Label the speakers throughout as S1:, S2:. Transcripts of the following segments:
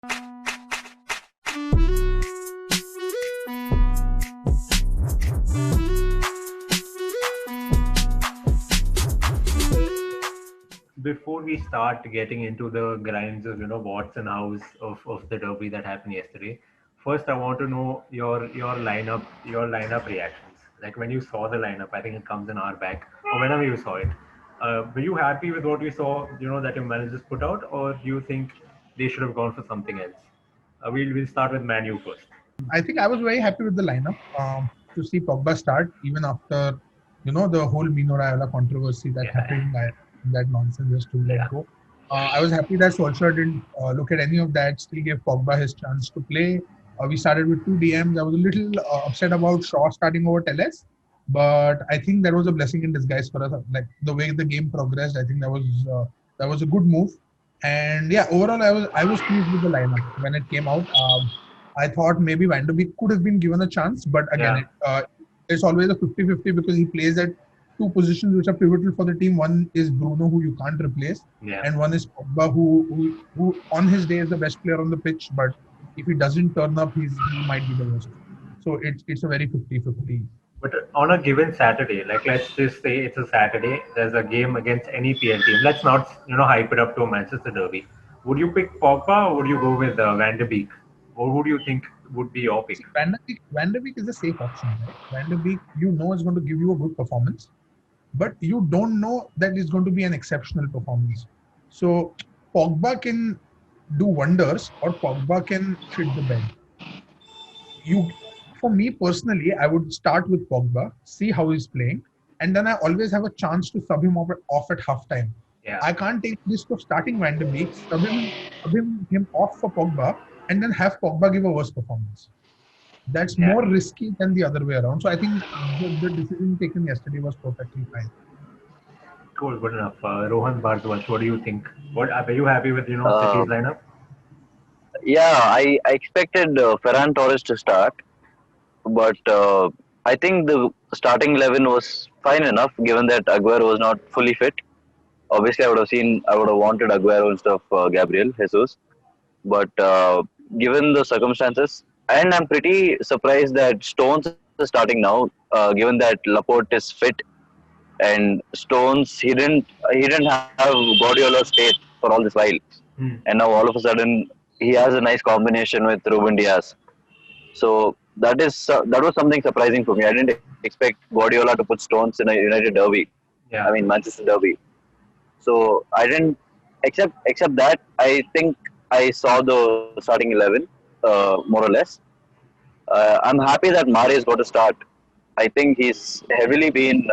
S1: Before we start getting into the grinds of what's and hows of the derby that happened yesterday, first I want to know your lineup reactions. Like when you saw the lineup, I think it comes an hour back, or whenever you saw it. Were you happy with what you saw? That your managers put out, or do you think they should have gone for something else? We'll start with Manu first.
S2: I think I was very happy with the lineup to see Pogba start even after the whole Mino Raiola controversy that happened. That nonsense just to let go. I was happy that Solskjaer didn't look at any of that. Still gave Pogba his chance to play. We started with two DMs. I was a little upset about Shaw starting over Telles, but I think that was a blessing in disguise for us. Like the way the game progressed, I think that was a good move. And yeah, overall, I was pleased with the lineup when it came out. I thought maybe Van der Beek could have been given a chance, but again, it's always a 50-50 because he plays at two positions which are pivotal for the team. One is Bruno, who you can't replace, and one is Pogba, who on his day is the best player on the pitch, but if he doesn't turn up, he might be the worst. So it's a very 50-50.
S1: But on a given Saturday, like let's just say it's a Saturday, there's a game against any PL team. Let's not, hype it up to a Manchester derby. Would you pick Pogba or would you go with Van der Beek? Or who do you think would be your pick?
S2: See, Van der Beek is a safe option, right? Van der Beek, is going to give you a good performance, but you don't know that it's going to be an exceptional performance. So Pogba can do wonders, or Pogba can shit the bed. For me personally, I would start with Pogba, see how he's playing, and then I always have a chance to sub him off at halftime.
S1: Yeah.
S2: I can't take risk of starting Van der Beek, sub him off for Pogba, and then have Pogba give a worse performance. That's more risky than the other way around. So I think the decision taken yesterday was perfectly fine.
S1: Cool, good enough. Rohan, Bharadwaj, what do you think? Are you happy with City's lineup?
S3: Yeah, I expected Ferran Torres to start, but I think the starting 11 was fine enough given that Aguero was not fully fit. Obviously, I would have wanted Aguero instead of Gabriel Jesus, but given the circumstances, and I'm pretty surprised that Stones is starting now, given that Laporte is fit, and Stones he didn't have Guardiola's faith for all this while, and now all of a sudden he has a nice combination with Ruben Diaz. So that was something surprising for me. I didn't expect Guardiola to put Stones in a United derby.
S1: Yeah.
S3: I mean Manchester derby. So I didn't except that I think I saw the starting 11 more or less. I'm happy that Mahrez got a start. I think he's heavily been.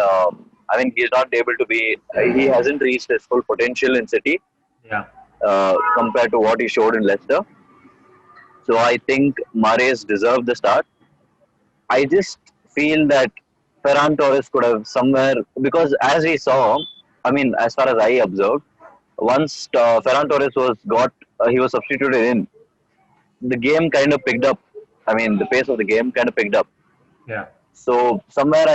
S3: He's not able to be. He hasn't reached his full potential in City.
S1: Yeah.
S3: Compared to what he showed in Leicester. So I think Mahrez deserved the start. I just feel that Ferran Torres could have somewhere, because as we saw, as far as I observed, once Ferran Torres he was substituted in, the game kind of picked up. The pace of the game kind of picked up.
S1: Yeah.
S3: So somewhere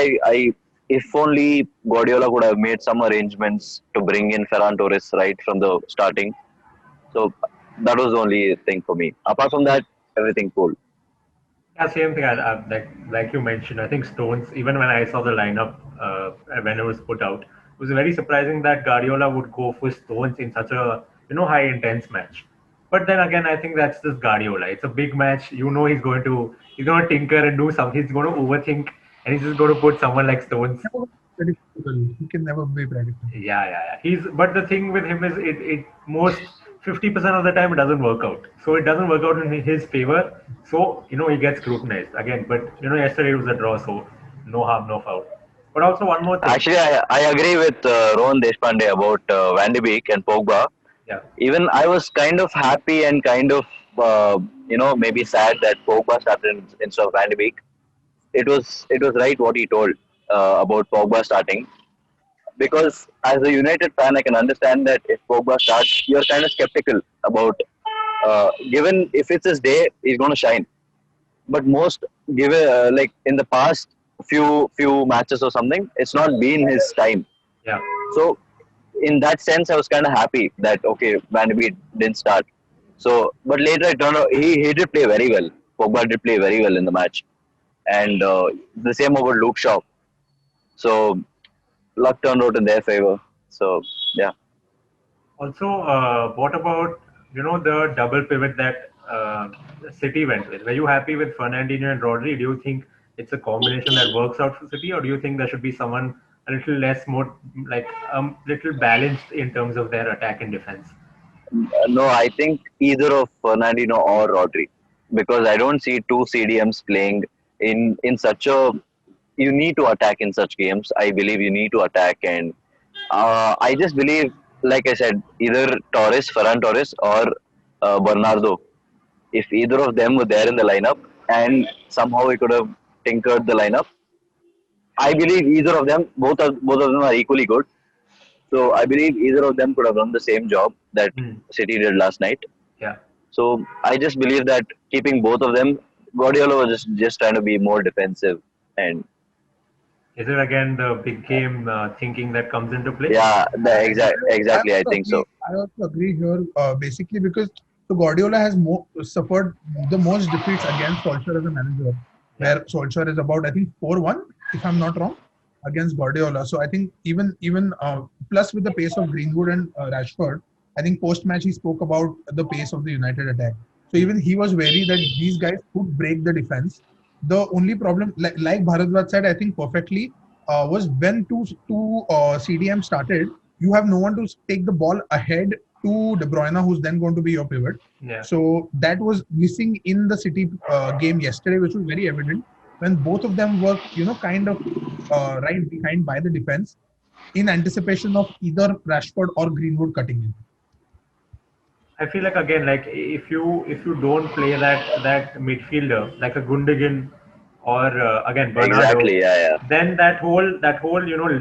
S3: if only Guardiola could have made some arrangements to bring in Ferran Torres right from the starting. So that was the only thing for me. Apart from that, everything cool.
S1: Yeah, same thing. Like you mentioned, I think Stones. Even when I saw the lineup when it was put out, it was very surprising that Guardiola would go for Stones in such a high intense match. But then again, I think that's just Guardiola. It's a big match. He's going to tinker and do something. He's going to overthink, and he's just going to put someone like Stones.
S2: Predictable. He can never be predictable.
S1: Yeah. But the thing with him is it most 50% of the time it doesn't work out. So it doesn't work out in his favor. So he gets scrutinized again. But yesterday it was a draw, so no harm, no foul. But also one more thing.
S3: Actually, I agree with Rohan Despande about Van de Beek and Pogba.
S1: Yeah.
S3: Even I was kind of happy and kind of maybe sad that Pogba started instead of Van de Beek. It was right what he told about Pogba starting, because as a United fan I can understand that if Pogba starts, you're kind of skeptical about given if it's his day he's going to shine, but most given like in the past few matches or something, it's not been his time.
S1: Yeah.
S3: So in that sense, I was kind of happy that okay, Van de Beek didn't start. So, but later it turned out he did play very well. Pogba did play very well in the match, and the same about Luke Shaw. So luck turned out in their favor. So yeah,
S1: Also, what about the double pivot that City went with? Were you happy with Fernandinho and Rodri? Do you think it's a combination that works out for City, or do you think there should be someone a little less, more like little balanced in terms of their attack and defense?
S3: no, I think either of Fernandinho or Rodri, because I don't see two CDMs playing in such a. You need to attack in such games. I believe you need to attack, and I just believe, like I said, either Ferran Torres, or Bernardo. If either of them were there in the lineup, and somehow we could have tinkered the lineup, I believe either of them, both of them are equally good. So I believe either of them could have done the same job that
S1: Hmm.
S3: City did last night.
S1: Yeah.
S3: So I just believe that keeping both of them, Guardiola was just trying to be more defensive, and
S1: Is it again the big game thinking that comes into play?
S3: yeah,
S2: I
S3: exactly. I
S2: also
S3: think so.
S2: agree. I also agree here, basically because so Guardiola has suffered the most defeats against Solskjaer as a manager,
S1: Yeah.
S2: where Solskjaer is about I think 4-1, if I'm not wrong, against Guardiola. So I think even plus with the pace of Greenwood and Rashford, I think post match he spoke about the pace of the United attack. So
S1: Hmm.
S2: even he was wary that these guys could break the defense. The only problem, like Bharadwaj said, I think perfectly, was when two CDM started, you have no one to take the ball ahead to De Bruyne, who's then going to be your pivot.
S1: Yeah.
S2: So that was missing in the City game yesterday, which was very evident when both of them were, kind of right behind by the defense in anticipation of either Rashford or Greenwood cutting in.
S1: I feel like again, like if you don't play that midfielder like a Gundogan or again Bernardo,
S3: Exactly. Yeah, yeah,
S1: then that whole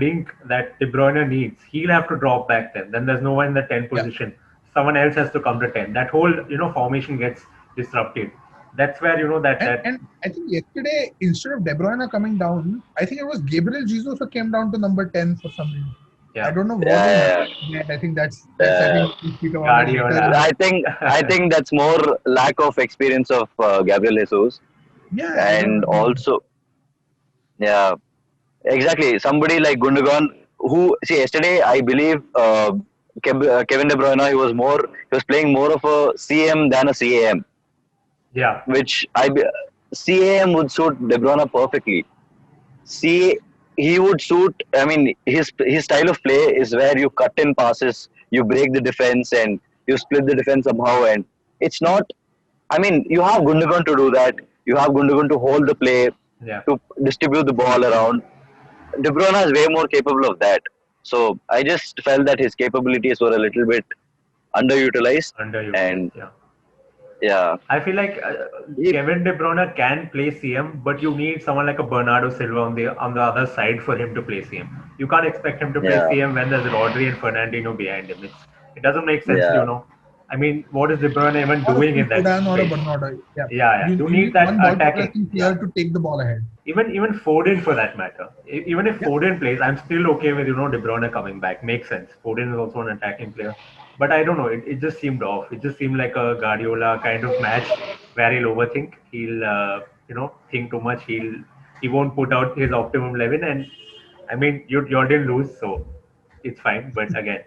S1: link that De Bruyne needs, he'll have to drop back then. Then there's no one in the 10
S2: Yeah.
S1: position. Someone else has to come to 10. That whole formation gets disrupted. That's where that
S2: And
S1: that
S2: and I think yesterday, instead of De Bruyne coming down, I think it was Gabriel Jesus who came down to number 10 for some reason. I
S1: yeah,
S2: don't know what was
S3: yeah,
S2: happening there. I think that's I
S3: yeah.
S2: think we'll speak about it later.
S1: Guardiola.
S3: I think that's more lack of experience of Gabriel Jesus,
S2: Yeah, I don't
S3: and
S2: agree.
S3: also yeah, exactly. Somebody like Gundogan, who see yesterday, I believe Kevin De Bruyne, he was playing more of a CM than a CAM,
S1: Yeah,
S3: which CAM would suit De Bruyne perfectly. See, he would suit. I mean, his style of play is where you cut in passes, you break the defense, and you split the defense somehow. And it's not. I mean, you have Gundogan to do that. You have Gundogan to hold the play,
S1: yeah.
S3: to distribute the ball around. De Bruyne is way more capable of that. So I just felt that his capabilities were a little bit underutilized,
S1: Underutilized.
S3: and
S1: Yeah.
S3: yeah,
S1: I feel like
S3: he,
S1: Kevin De Bruyne can play CM, but you need someone like a Bernardo Silva on the other side for him to play CM. You can't expect him to play
S3: yeah,
S1: CM when there's Rodri and Fernandinho behind him. It doesn't make sense.
S3: yeah,
S1: I mean, what is De Bruyne even
S2: Or a
S1: doing
S2: Phil
S1: in that
S2: Foden or a
S1: space?
S2: Bernardo. Yeah.
S1: Yeah, yeah. You
S2: You
S1: need
S2: need
S1: that
S2: one ball
S1: attacking.
S2: possessing
S1: Yeah.
S2: player to take the ball ahead.
S1: Even Foden for that matter. Even if
S2: Yeah.
S1: Foden plays, I'm still okay with De Bruyne coming back. Makes sense. Foden is also an attacking player, but I don't know. It just seemed off. It just seemed like a Guardiola kind of match where he'll overthink. He'll think too much. He won't put out his optimum level. And I mean, you didn't lose, so it's fine. But again,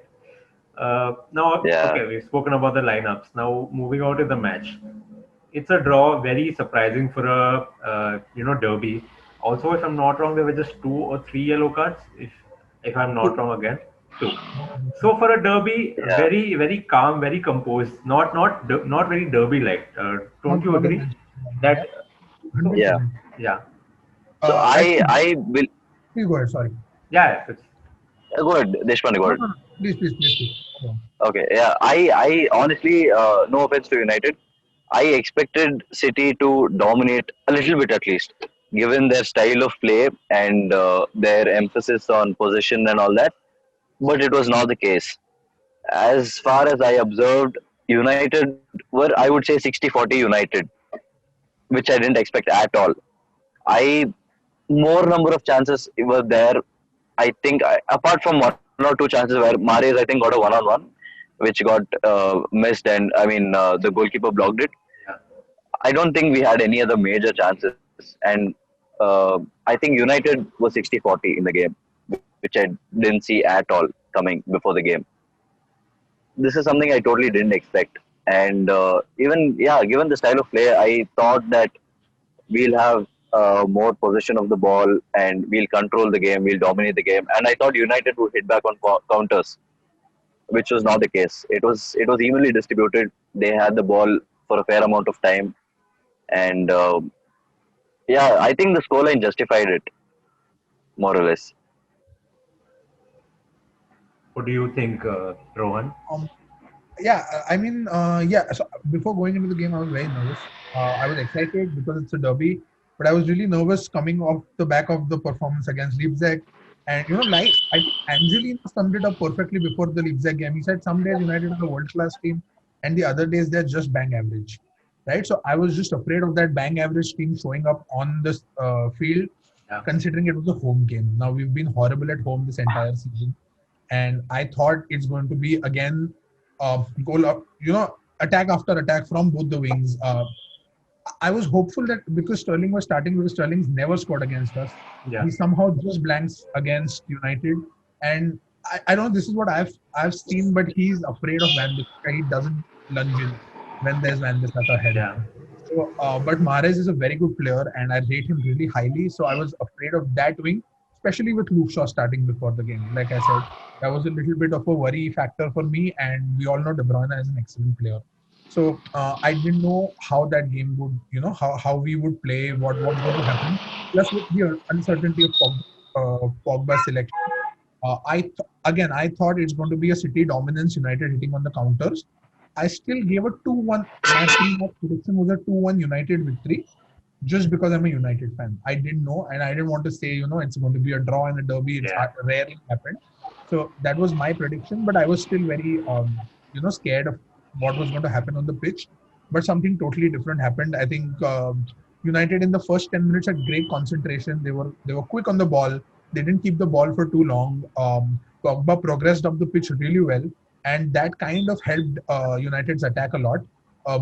S1: now,
S3: yeah,
S1: okay, we've spoken about the lineups. Now, moving on to the match. It's a draw, very surprising for a derby. Also, if I'm not wrong, there were just two or three yellow cards. If I'm not
S2: Two.
S1: wrong again, two. So for a derby,
S3: yeah,
S1: very very calm, very composed, not very derby like. Don't you
S2: Not a
S1: agree?
S2: match. Yeah.
S1: That so
S2: 100%.
S3: yeah.
S1: yeah,
S3: So
S2: I think,
S3: I will
S2: please go ahead. Sorry.
S1: yeah. It's,
S3: go ahead, Despande, go
S2: No,
S3: ahead.
S2: no, no. Please speak. Go on.
S3: Okay, yeah. I honestly, no offense to United, I expected City to dominate a little bit at least, given their style of play and their emphasis on possession and all that. But it was not the case. As far as I observed, United were, I would say, 60-40 United, which I didn't expect at all. I More number of chances were there. I think, apart from one or two chances where Mahrez, I think, got a one-on-one. which got missed, and I mean the goalkeeper blocked it.
S1: Yeah.
S3: I don't think we had any other major chances, and I think United was 60-40 in the game, which I didn't see at all coming before the game. This is something I totally didn't expect. And even, yeah, given the style of play, I thought that we'll have more possession of the ball and we'll control the game, we'll dominate the game. And I thought United would hit back on counters, which was not the case. It was evenly distributed. They had the ball for a fair amount of time, and yeah, I think the scoreline justified it more or less.
S1: What do you think, Rohan?
S2: Um, yeah, I mean, yeah. So before going into the game, I was very nervous. I was excited because it's a derby, but I was really nervous coming off the back of the performance against Leipzig. And like I think Angelino summed it up perfectly before the Leipzig game. He said some days United is a world-class team, and the other days they're just bang average, right? So I was just afraid of that bang average team showing up on this field,
S1: Yeah.
S2: considering it was a home game. Now we've been horrible at home this entire season, and I thought it's going to be again goal up, attack after attack from both the wings. I was hopeful that because Sterling was starting, because Sterling's never scored against us,
S1: Yeah.
S2: he somehow just blanks against United. And I don't know, this is what I've seen, but he's afraid of Van Bissaka. He doesn't lunge in when there's Van Bissaka ahead of
S1: Yeah.
S2: him. So, but Mahrez is a very good player, and I rate him really highly. So I was afraid of that wing, especially with Luke Shaw starting before the game. Like I said, that was a little bit of a worry factor for me, and we all know De Bruyne is an excellent player. So I didn't know how that game would, how we would play, what's going to happen. Plus with the uncertainty of Pogba's selection, again I thought it's going to be a City dominance, United hitting on the counters. I still gave a 2-1. My pre-match prediction was a 2-1 United victory, just because I'm a United fan. I didn't know, and I didn't want to say, it's going to be a draw in a derby. It's
S1: Yeah.
S2: rarely happened. So that was my prediction, but I was still very, scared of what was going to happen on the pitch. But something totally different happened. I think United in the first 10 minutes had great concentration. They were quick on the ball. They didn't keep the ball for too long. Pogba progressed up the pitch really well, and that kind of helped United's attack a lot.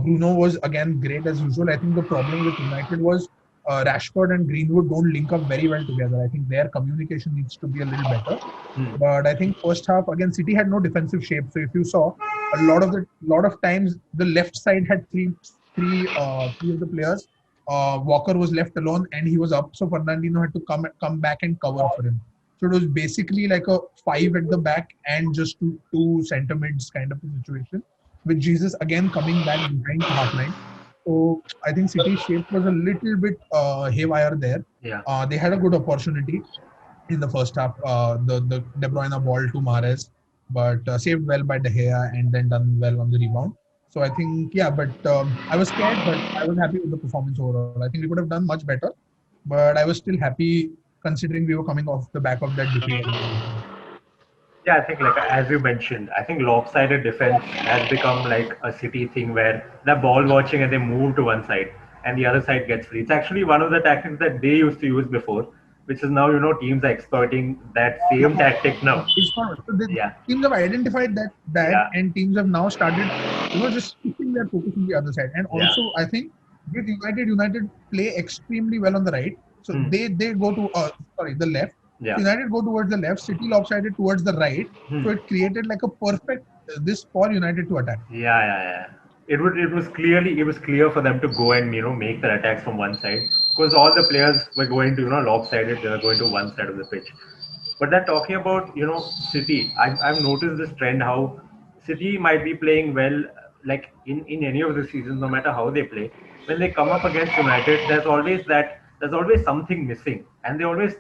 S2: Bruno was again great as usual. I think the problem with United was Rashford and Greenwood don't link up very well together. I think their communication needs to be a little better.
S1: Hmm.
S2: But I think first half again, City had no defensive shape. So if you saw, a lot of times the left side had three of the players. Walker was left alone and he was up. So Fernandinho had to come back and cover for him. So it was basically like a five at the back and just two center mids kind of a situation, with Jesus again coming back behind the half line. So I think City's shape was a little bit haywire there.
S1: Yeah.
S2: They had a good opportunity in the first half. The De Bruyne ball to Mahrez, but saved well by De Gea and then done well on the rebound. So I think, yeah, but I was scared, but I was happy with the performance overall. I think we could have done much better, but I was still happy considering we were coming off the back of that defeat against Leipzig.
S1: Yeah, I think like as you mentioned, I think lopsided defense has become like a City thing where they're ball watching and they move to one side and the other side gets free. It's actually one of the tactics that they used to use before, which is now teams are exploiting that same
S2: Yeah,
S1: tactic now.
S2: it's not. So the
S1: Yeah,
S2: teams have identified that,
S1: yeah,
S2: and teams have now started, just shifting their focus on the other side. And
S1: yeah.
S2: also, I think with United play extremely well on the right. So
S1: Hmm.
S2: they go to the left. So
S1: Yeah.
S2: United go towards the left. City lopsided towards the right.
S1: Hmm.
S2: So it created like a perfect this for United to attack.
S1: Yeah, yeah, yeah. It was clear for them to go and make their attacks from one side because all the players were going to lopsided. They were going to one side of the pitch. But then talking about City, I've noticed this trend how City might be playing well, like in any of the seasons, no matter how they play. When they come up against United, there's always something missing, and they always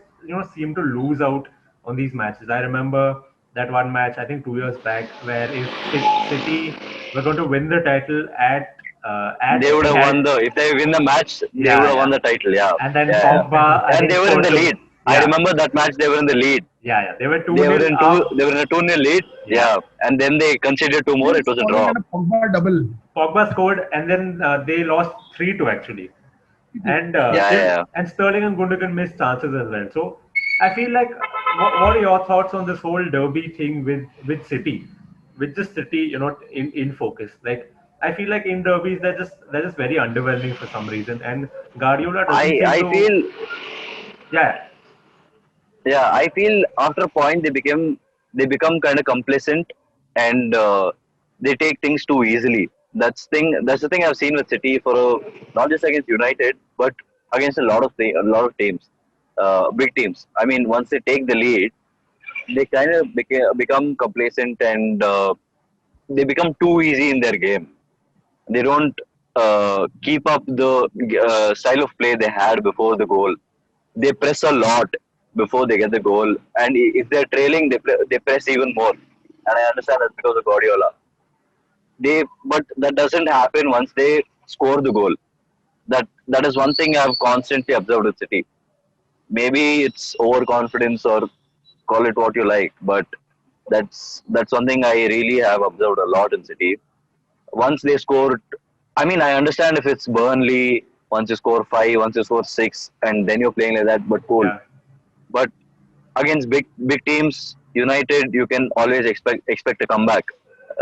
S1: seem to lose out on these matches. I remember that one match I think 2 years back where if City were going to win the title at
S3: They would have
S1: Etihad,
S3: won the if they win the match, they would
S1: yeah,
S3: have won
S1: yeah,
S3: the title. Yeah,
S1: and then
S3: yeah, yeah.
S1: Pogba I
S3: And
S1: think
S3: they were in
S1: scored
S3: the
S1: the
S3: lead. I
S1: yeah.
S3: remember that match. They were in the lead.
S1: Yeah, yeah. They were 2
S3: They were
S1: nil
S3: in two.
S1: up.
S3: They were in a 2-0 lead.
S1: Yeah.
S3: Yeah, and then they conceded two more.
S2: Still
S3: It was a
S2: scoring
S3: draw.
S2: and a Pogba double.
S1: Pogba scored, and then they lost 3-2 actually, and
S3: Yeah, yeah, yeah.
S1: Sterling and Gundogan missed chances as well. So I feel like, what are your thoughts on this whole derby thing with City? with just City, in focus. Like I feel like in derbies they're just very underwhelming for some reason, and Guardiola doesn't seem
S3: I
S1: to.
S3: feel
S1: Yeah,
S3: yeah, I feel after a point they become kind of complacent and they take things too easily. That's the thing I've seen with City for not just against United but against a lot of teams, big teams. I mean, once they take the lead, they kind of become complacent and they become too easy in their game. They don't keep up the style of play they had before the goal. They press a lot before they get the goal, and if they're trailing, they press even more. And I understand that's because of Guardiola. But that doesn't happen once they score the goal. That is one thing I've constantly observed with City. Maybe it's overconfidence or call it what you like, but that's one thing I really have observed a lot in City. Once they score, I mean, I understand if it's Burnley, once you score five, once you score six, and then you're playing like that, but cool.
S1: yeah,
S3: But against big teams, United, you can always expect a comeback,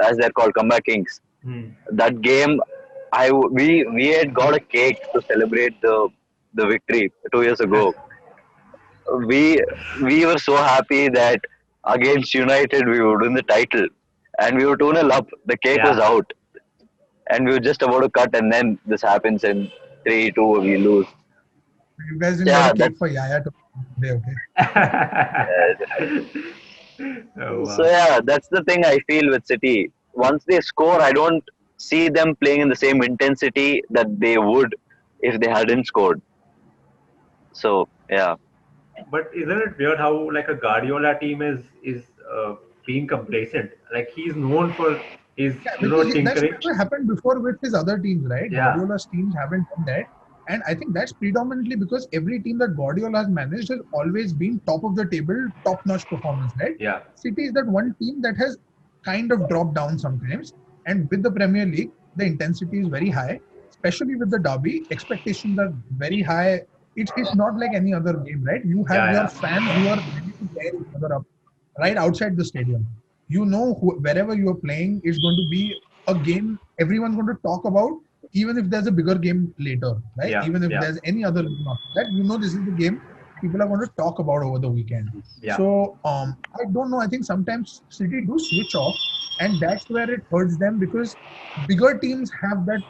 S3: as they're called, comeback kings.
S1: hmm.
S3: That game, we had got a cake to celebrate the victory 2 years ago. We we were so happy that against United we would win the title, and we were 2-0 up. The cake was
S1: Yeah.
S3: out, and we were just about to cut, and then this happens, and 3-2 we lose.
S2: You guys didn't get a
S3: Yeah,
S2: cake
S3: that's
S2: for Yaya today, okay?
S1: Oh
S3: so.
S1: wow.
S3: Yeah, that's the thing I feel with City. Once they score, I don't see them playing in the same intensity that they would if they hadn't scored. So yeah,
S1: But isn't it weird how like a Guardiola team is being complacent? Like he's known for his
S2: Yeah, because that's
S1: tinkering.
S2: never happened before with his other teams, right?
S1: Yeah,
S2: Guardiola's teams haven't done that. And I think that's predominantly because every team that Guardiola has managed has always been top of the table, top notch performance, right?
S1: yeah,
S2: City is that one team that has kind of dropped down sometimes. And with the Premier League, the intensity is very high, especially with the derby. Expectations are very high. It's not like any other game, right? You have
S1: yeah,
S2: your
S1: yeah,
S2: fans who are ready to tear each other up right outside the stadium. You know, wherever you are playing is going to be a game everyone's going to talk about, even if there's a bigger game later, right?
S1: yeah,
S2: Even if
S1: yeah,
S2: there's any other game after that, you know, this is the game people are going to talk about over the weekend.
S1: yeah,
S2: So I don't know. I think sometimes City do switch off, and that's where it hurts them because bigger teams have that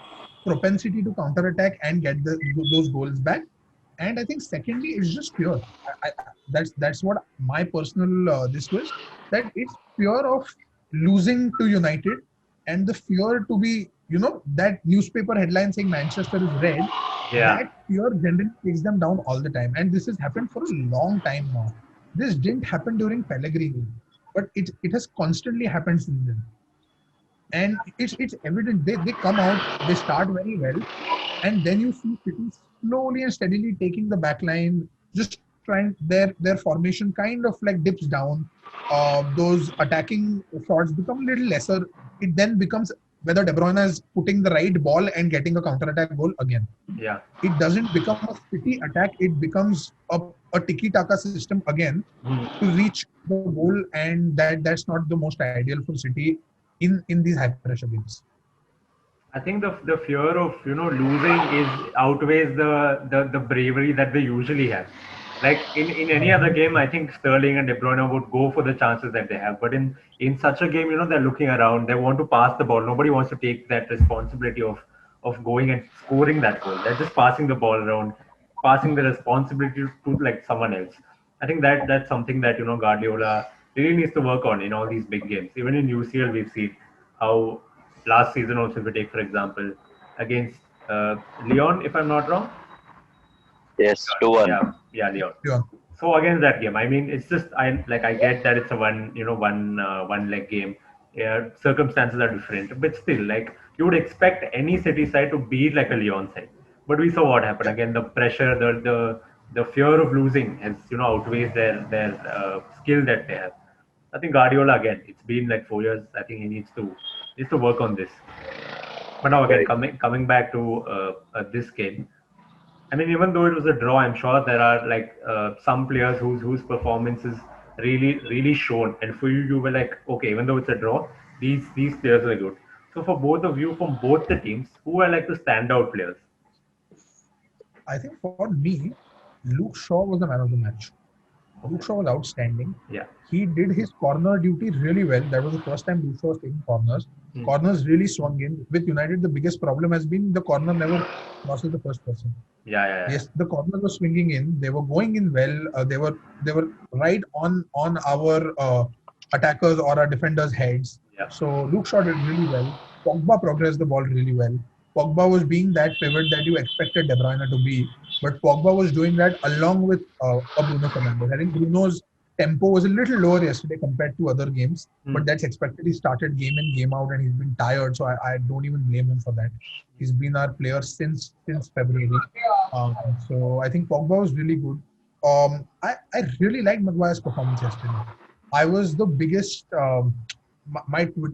S2: propensity to counter attack and get those goals back. And I think secondly, it's just fear. That's what my personal this was, that it's fear of losing to United and the fear to be, that newspaper headline saying Manchester is red.
S1: yeah.
S2: That fear generally takes them down all the time, and this has happened for a long time now. This didn't happen during Pellegrini, but it has constantly happened since then. And it's evident they come out, they start very well, and then you see City slowly and steadily taking the back line, just trying their formation kind of like dips down. Those attacking shots become a little lesser. It then becomes whether De Bruyne is putting the right ball and getting a counter attack goal again.
S1: Yeah.
S2: It doesn't become a City attack. It becomes a tiki taka system again to
S1: Hmm.
S2: reach the goal, and that's not the most ideal for City in these high pressure games.
S1: I think the fear of losing is outweighs the bravery that they usually have. Like in any other game, I think Sterling and De Bruyne would go for the chances that they have. But in such a game, they're looking around. They want to pass the ball. Nobody wants to take that responsibility of going and scoring that goal. They're just passing the ball around, passing the responsibility to like someone else. I think that's something that Guardiola really needs to work on in all these big games. Even in UCL, we've seen how last season also, if we take for example against Leon, if I'm not wrong.
S3: yes, 2-1.
S1: Yeah, yeah, Leon.
S2: Yeah.
S1: So against that game, I mean, it's just I get that it's a one leg game. Yeah, circumstances are different, but still, like you would expect any City side to beat like a Leon side. But we saw what happened again. The pressure, the fear of losing has outweighs their skill that they have. I think Guardiola again. It's been like 4 years. I think he needs to work on this. But now again,
S3: Right.
S1: coming back to this game, I mean, even though it was a draw, I'm sure there are like some players whose performances really really shown, and for you, you were like, okay, even though it's a draw, These players were good. So for both of you, from both the teams, who are like the standout players?
S2: I think for me, Luke Shaw was the man of the match. Luke
S1: Okay.
S2: Shaw was outstanding.
S1: Yeah.
S2: He did his corner duty really well. That was the first time Luke Shaw was taking corners.
S1: Hmm.
S2: Corners really swung in. With United, the biggest problem has been the corner never crosses the first person.
S1: Yeah. Yeah. Yeah.
S2: Yes, the corners were swinging in. They were going in well. They were right on our attackers or our defenders' heads.
S1: Yeah.
S2: So Luke Shaw did really well. Pogba progressed the ball really well. Pogba was being that pivot that you expected De Bruyne to be, but Pogba was doing that along with a Bruno Fernandes. I think Bruno's tempo was a little lower yesterday compared to other games,
S1: Hmm.
S2: but that's expected. He started game in, game out, and he's been tired, so I don't even blame him for that. He's been our player since February. So I think Pogba was really good. I really liked Maguire's performance yesterday. I was the biggest.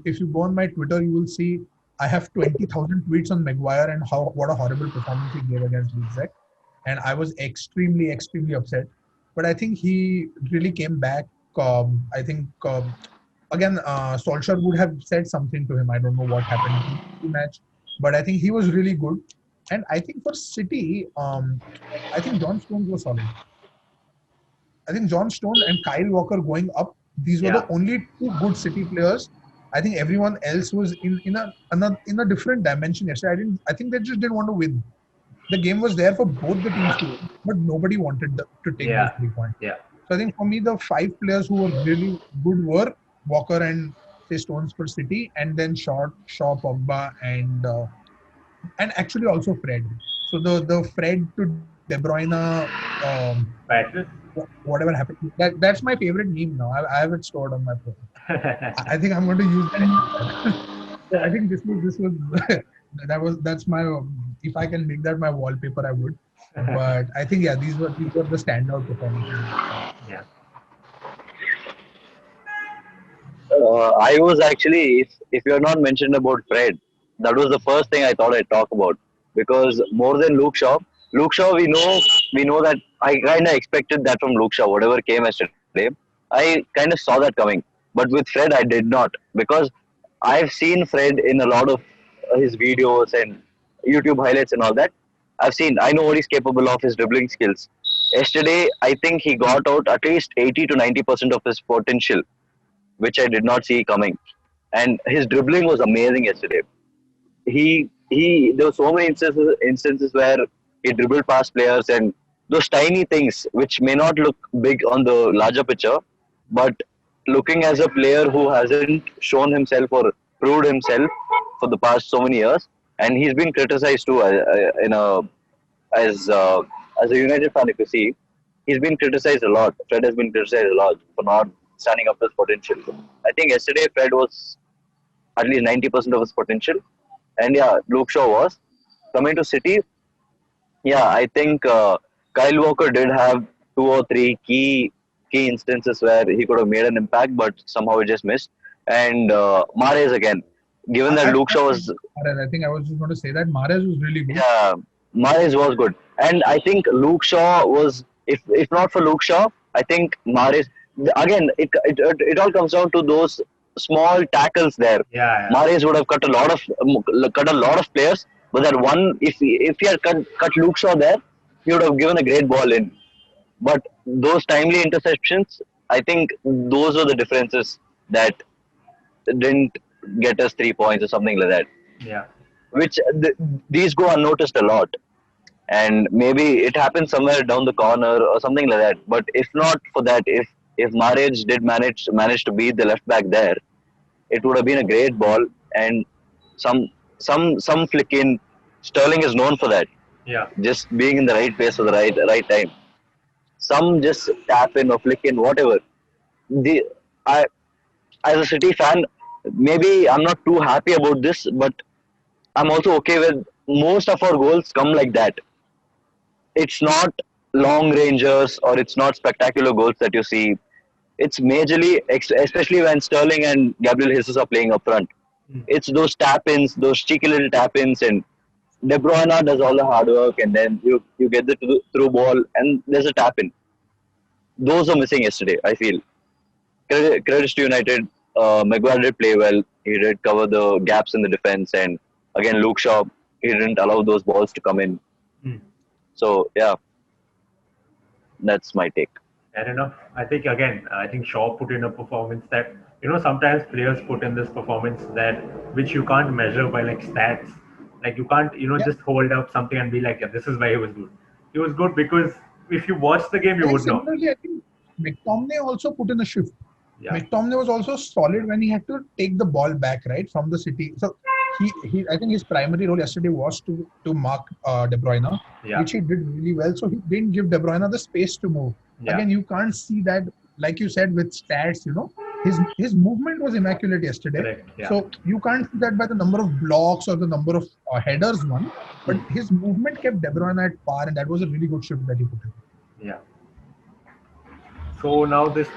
S2: If you go on my Twitter, you will see I have 20,000 tweets on Maguire and how what a horrible performance he gave against Leeds, and I was extremely upset. But I think he really came back. I think again, Solskjaer would have said something to him. I don't know what happened in the match, but I think he was really good. And I think for City, I think John Stones was solid. I think John Stones and Kyle Walker going up, these were the
S1: Yeah.
S2: only two good City players. I think everyone else was in a different dimension yesterday. I think they just didn't want to win. The game was there for both the teams to win, but nobody wanted to take those
S1: Yeah.
S2: 3 points.
S1: Yeah.
S2: So I think for me, the five players who were really good were Walker and say Stones for City, and then Shaw, Pogba, and actually also Fred. So the Fred to De Bruyne,
S1: Battle.
S2: whatever happened, that's my favorite meme now. I have it stored on my phone. I think I'm going to use that. So I think this was that's my if I can make that my wallpaper, I would. But I think yeah, these were the standout performances.
S1: Yeah.
S3: I was actually, if you're not mentioned about Fred, that was the first thing I thought I'd talk about because more than Luke Shaw we know that I kind of expected that from Luke Shaw. Whatever came yesterday, I kind of saw that coming. But with Fred, I did not because I've seen Fred in a lot of his videos and YouTube highlights and all that. I know what he's capable of, his dribbling skills. Yesterday, I think he got out at least 80 to 90% of his potential, which I did not see coming. And his dribbling was amazing yesterday. He there were so many instances where he dribbled past players and those tiny things which may not look big on the larger picture, but looking as a player who hasn't shown himself or proved himself for the past so many years, and he's been criticized too in a as uh, as a United fan, if you see, he's been criticized a lot. Fred has been criticized a lot for not standing up to his potential. I think yesterday Fred was at least 90% of his potential, and yeah, Luke Shaw was coming to City. Yeah, I think Kyle Walker did have two or three key instances where he could have made an impact, but somehow it just missed. And Mahrez again, given that
S2: I
S3: Luke Shaw
S2: forgot
S3: was
S2: Mahrez. I think I was just going to say that Mahrez was really good.
S3: yeah, Mahrez was good, and I think Luke Shaw was if not for Luke Shaw, I think Mahrez again it all comes down to those small tackles there.
S1: Yeah.
S3: Mahrez would have cut a lot of players, but that one if he had cut Luke Shaw there, he would have given a great ball in. But those timely interceptions, I think those were the differences that didn't get us 3 points or something like that.
S1: Yeah.
S3: Which these go unnoticed a lot, and maybe it happens somewhere down the corner or something like that. But if not for that, if Mahrez did manage to beat the left back there, it would have been a great ball and some some flick in. Sterling is known for that,
S1: Yeah.
S3: just being in the right place at the right time. Some just tap in or flick in, whatever. The I as a City fan, maybe I'm not too happy about this, but I'm also okay with most of our goals come like that. It's not long rangers or it's not spectacular goals that you see. It's majorly, especially when Sterling and Gabriel Jesus are playing up front.
S1: Mm.
S3: It's those tap-ins, those cheeky little tap-ins, and De Bruyne does all the hard work, and then you get the through ball, and there's a tap-in. Those are missing yesterday, I feel. Credits to United. Maguire did play well. He did cover the gaps in the defense, and again, Luke Shaw, he didn't allow those balls to come in.
S1: Hmm.
S3: So yeah, that's my take.
S1: Fair enough. I think again, I think Shaw put in a performance that sometimes players put in this performance that which you can't measure by like stats. Like you can't
S2: Yeah,
S1: just hold up something and be like, yeah, this is why he was good. He was good because if you watch the game,
S2: I
S1: you
S2: think
S1: would know.
S2: similarly, I think McTominay also put in a shift.
S1: Yeah,
S2: McTominay was also solid when he had to take the ball back right from the City. So he I think his primary role yesterday was to mark De Bruyne,
S1: yeah,
S2: which he did really well. So he didn't give De Bruyne the space to move.
S1: yeah.
S2: Again, you can't see that like you said with stats. His movement was immaculate yesterday.
S1: Correct. Yeah.
S2: So you can't see that by the number of blocks or the number of headers won, but
S1: Hmm.
S2: his movement kept De Bruyne at par, and that was a really good shift that he put in.
S1: Yeah. So now this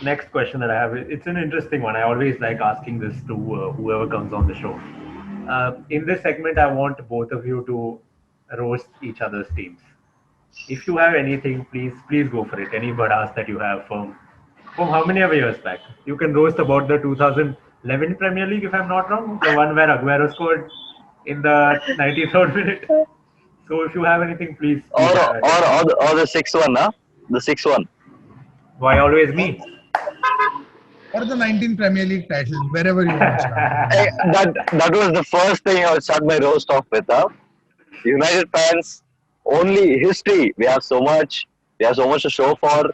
S1: next question that I have, it's an interesting one. I always like asking this to whoever comes on the show. In this segment, I want both of you to roast each other's teams. If you have anything, please go for it. Any badas that you have from how many ever years back? You can roast about the 2011 Premier League, if I'm not wrong, the one where Aguero scored in the 93rd minute. So if you have anything, please
S3: Or
S1: have at it.
S3: the sixth one, huh? The sixth one.
S1: Why always
S2: Or,
S1: me?
S2: or the 19 Premier League titles, wherever you want to start. I
S3: Eh,
S2: mean,
S3: that was the first thing I would start my roast off with. Huh? United fans, only history. We have so much. We have so much to show for.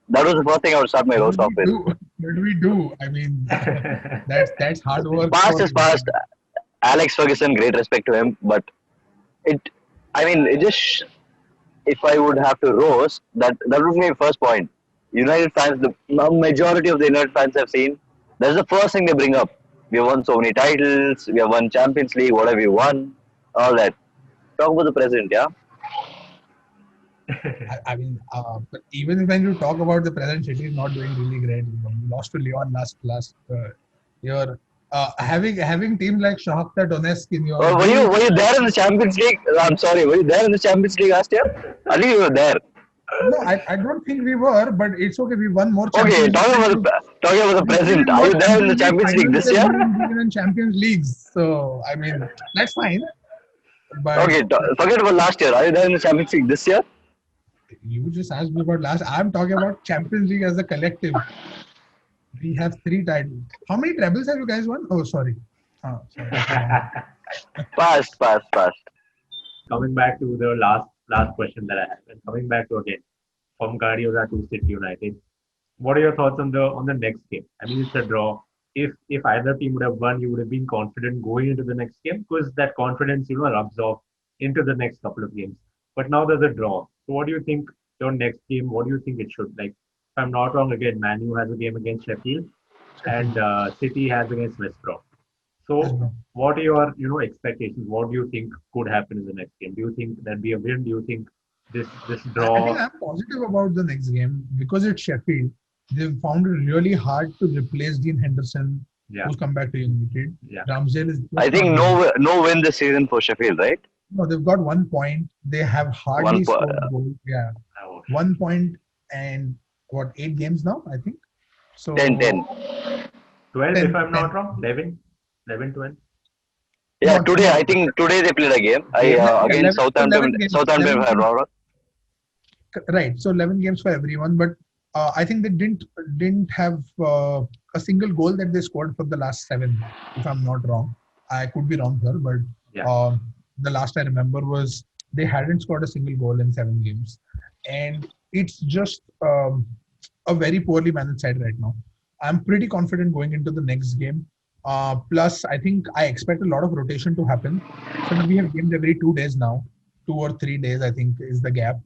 S3: That was the first thing I would start my
S2: what
S3: roast
S2: did
S3: off
S2: we
S3: with.
S2: do? What did we do? I mean, that's hard work
S3: Past
S2: for
S3: is past. Alex Ferguson, great respect to him, but it. I mean, it just. If I would have to roast, that would be my first point. United fans, the majority of the United fans I've seen, that's the first thing they bring up. We have won so many titles. We have won Champions League. What have we won? All that. Talk about the present, yeah.
S2: I mean, but even when you talk about the present, City is not doing really great. You lost to Lyon last year. Having teams like Shakhtar Donetsk in your group.
S3: Were you there in the Champions League? I'm sorry. Were you there in the Champions League last year? I think you were there.
S2: No, I don't think we were, but it's okay. We won more
S3: Okay,
S2: Champions League titles.
S3: talking about the
S2: We've been
S3: present.
S2: in
S3: Are
S2: more
S3: you there in the
S2: Champions League
S3: Champions League
S2: finals
S3: this
S2: than
S3: year?
S2: you've been in Champions Leagues. So I mean, that's fine. But
S3: Okay, forget about last year. Are you there in the Champions League this year?
S2: you just asked me about last. I'm talking about Champions League as a collective. We have 3 titles. How many trebles have you guys won? Oh, sorry. Oh, sorry.
S3: Past.
S1: Coming back to the last question that I have, and coming back to again from Guardiola to City United, what are your thoughts on the next game? I mean, it's a draw. If either team would have won, you would have been confident going into the next game because that confidence rubs off into the next couple of games. But now there's a draw. So what do you think your next game? What do you think it should like? If I'm not wrong, again, Manu has a game against Sheffield, and
S2: Sheffield.
S1: City has against West Brom.
S2: Yes,
S1: So,
S2: bro.
S1: what are your expectations? What do you think could happen in the next game? Do you think that be a win? Do you think this
S2: I think
S1: draw?
S2: I'm positive about the next game because it's Sheffield. They've found it really hard to replace Dean Henderson,
S1: Yeah,
S2: who's come back to United.
S1: yeah.
S2: Ramsdale is
S3: I
S2: just not
S3: think
S2: there.
S3: no win this season for Sheffield, right?
S2: No, they've got 1 point. They have
S3: One
S2: hardly
S3: po-
S2: scored a goal. Yeah,
S1: Oh,
S2: 1 point and what 8 games now? I think
S3: 10
S2: so.
S3: 10.
S1: 12, if
S2: 10,
S1: I'm
S2: 10.
S1: not wrong. 11, 11, 12.
S3: Yeah,
S2: Not
S3: today
S2: not
S3: I think today they played a game. I
S1: Game.
S2: yeah,
S3: against
S2: 11. So 11 games.
S3: Southampton.
S2: 11
S3: If I'm
S2: games.
S3: not wrong.
S2: Right. So 11 games for everyone, but I think they didn't have a single goal that they scored for the last 7. If I'm not wrong, I could be wrong here, but
S1: Yeah.
S2: the last I remember was they hadn't scored a single goal in 7 games, and it's just a very poorly managed side right now. I'm pretty confident going into the next game. Plus, I think I expect a lot of rotation to happen. So we have games every 2 days now, 2 or 3 days. I think is the gap.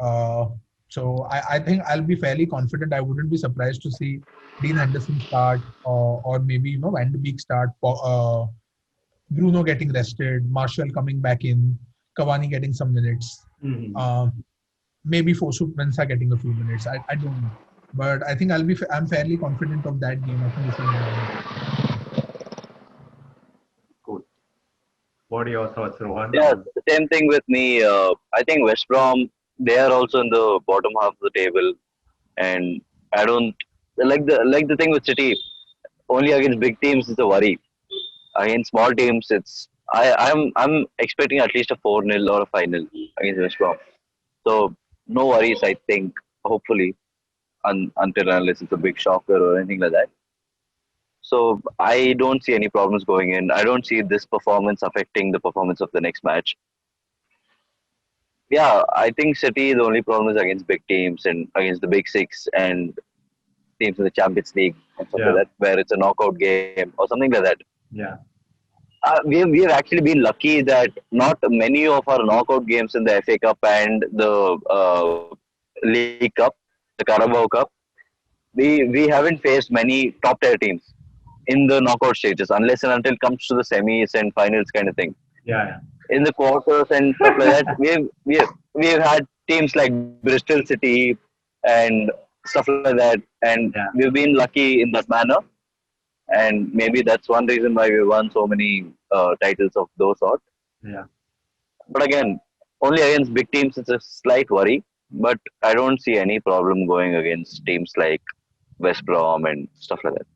S2: Uh, so I think I'll be fairly confident. I wouldn't be surprised to see Dean Henderson start, or maybe Van de Beek start. Bruno getting rested, Marshall coming back in, Cavani getting some minutes.
S1: Mhm.
S2: Um, Maybe Fosu Mensah getting a few minutes. I don't know, but I think I'm fairly confident of that game. I think we should win that game.
S1: Cool. What are your thoughts, Rohan?
S3: Yeah,
S1: On
S3: same thing with me. I think West Brom, they are also in the bottom half of the table, and I don't like the thing with City. only against big teams it's a worry. Against small teams, I'm expecting at least a 4-0 or a final against West Brom. So no worries, I think. Hopefully, until unless it's a big shocker or anything like that. So I don't see any problems going in. I don't see this performance affecting the performance of the next match. Yeah, I think City, the only problem is against big teams and against the big six and teams in the Champions League and stuff like
S1: Yeah,
S3: that, where it's a knockout game or something like that.
S1: yeah,
S3: We have actually been lucky that not many of our knockout games in the FA Cup and the League Cup, the Carabao Cup, we haven't faced many top tier teams in the knockout stages unless and until it comes to the semis and finals kind of thing.
S1: yeah,
S3: In the quarters and stuff like that, we've had teams like Bristol City and stuff like that, and
S1: yeah,
S3: we've been lucky in that manner. And maybe that's one reason why we won so many titles of those sort.
S1: yeah.
S3: But again, only against big teams, it's a slight worry. But I don't see any problem going against teams like West Brom and stuff like that.